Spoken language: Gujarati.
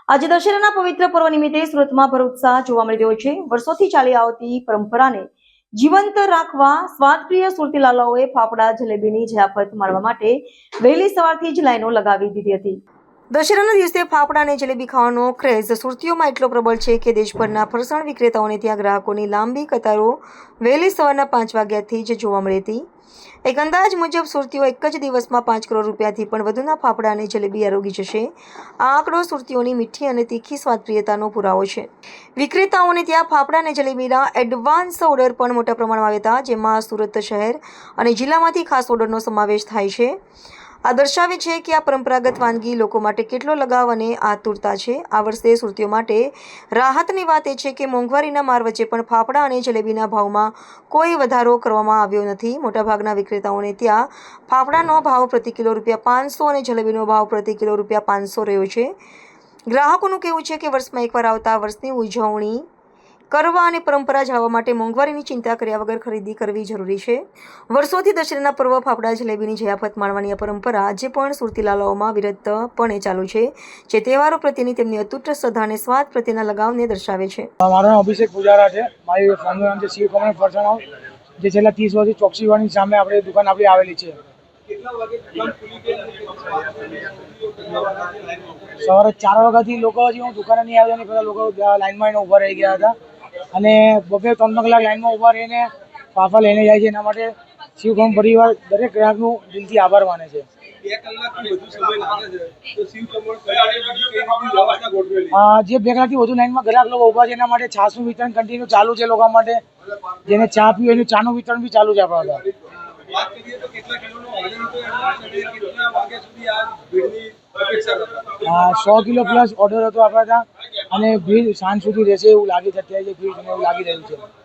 આજે દશેરાના પવિત્ર પર્વ નિમિત્તે સુરતમાં ભર ઉત્સાહ જોવા મળી રહ્યો છે। વર્ષોથી ચાલી આવતી પરંપરાને જીવંત રાખવા સ્વાદપ્રિય સુરતી લાલાઓએ ફાફડા જલેબીની જયાફત માણવા માટે વહેલી સવારથી જ લાઈનો લગાવી દીધી હતી। દશેરાના દિવસે ફાફડા અને જલેબી ખાવાનો ક્રેઝ સુરતીઓમાં એટલો પ્રબળ છે કે દેશભરના ફરસાણ વિક્રેતાઓને ત્યાં ગ્રાહકોની લાંબી કતારો વહેલી સવારના 5 વાગ્યાથી જ જોવા મળી હતી। એક અંદાજ મુજબ સુરતીઓ એક જ દિવસમાં 5 કરોડ રૂપિયાથી પણ વધુના ફાફડા અને જલેબી આરોગી જશે। આ આંકડો સુરતીઓની મીઠી અને તીખી સ્વાદપ્રિયતાનો પુરાવો છે। વિક્રેતાઓને ત્યાં ફાફડા અને જલેબીના એડવાન્સ ઓર્ડર પણ મોટા પ્રમાણમાં આવ્યા હતા, જેમાં સુરત શહેર અને જિલ્લામાંથી ખાસ ઓર્ડરનો સમાવેશ થાય છે। આ દર્શાવે છે કે આ પરંપરાગત વાનગી લોકો માટે કેટલો લગાવ અને આતુરતા છે। આ વર્ષે સુરતીઓ માટે રાહતની વાત એ છે કે મોંઘવારીના માર વચ્ચે પણ ફાફડા અને જલેબીના ભાવમાં કોઈ વધારો કરવામાં આવ્યો નથી। મોટાભાગના વિક્રેતાઓને ત્યાં ફાફડાનો ભાવ પ્રતિ કિલો ₹500 અને જલેબીનો ભાવ પ્રતિ કિલો ₹500 રહ્યો છે। ગ્રાહકોનું કહેવું છે કે વર્ષમાં એકવાર આવતા વર્ષની ઉજવણી કરવા અને પરંપરા જાળવવા માટે મોંઘવારીની ચિંતા કર્યા વગર ખરીદી કરવી જરૂરી છે। વર્ષોથી દશેરાના પર્વ ફાફડા જલેબીની જયાફત માણવાની આ પરંપરા આજે પણ સુરતી લાલાઓમાં વિરતપણે ચાલુ છે, જે તહેવારો પ્રત્યેની તેમની અતૂટ શ્રદ્ધા અને સ્વાદ પ્રત્યેના લગાવને દર્શાવે છે। મારું નામ અભિષેક પૂજારા છે। મારી ફેમિલી નામ છે શિવ કમળ ફરસાણ હાઉસ, જે છેલ્લા 30 વર્ષથી ચોકસીવાની સામે આપણી દુકાન આપણી આવેલી છે। સવારે 4 વાગ્યાથી લોકો હજી હું દુકાને નહીં આવ્યા ને પહેલાં લોકો લાઈનમાં ઊભા રહી ગયા હતા અને 2-3 કલાક લાઈનમાં ઊભા રહીને ફાફા લઈને જાય છે। એના માટે શિવકમ પરિવાર દરેક ગ્રાહકનું દિલથી આભાર માને છે। 2 કલાકથી વધુ સમય લાગે છે તો શિવકમળ પરિવારે બીજી કઈ રીતની વ્યવસ્થા ગોઠવેલી? જે 2 કલાકથી વધુ લાઈનમાં ગ્રાહક લોકો ઊભા છે એના માટે છાશનું વિતરણ કન્ટિન્યુ ચાલુ છે। લોકો માટે જેને ચા પીવું એનું ચાનું વિતરણ બી ચાલુ છે આપણા ત્યાં। વાત કરીએ તો કેટલા કિલોનો ઓર્ડર હતો અને કેટલા વાગ્યા સુધી આ ભીડની અપેક્ષા કરતા? 100 કિલો પ્લસ ઓર્ડર હતો આપણા ત્યાં અને ભીડ સાંજ સુધી રહેશે એવું લાગે છે। અત્યારે જે ભીડ છે એવું લાગી રહ્યું છે।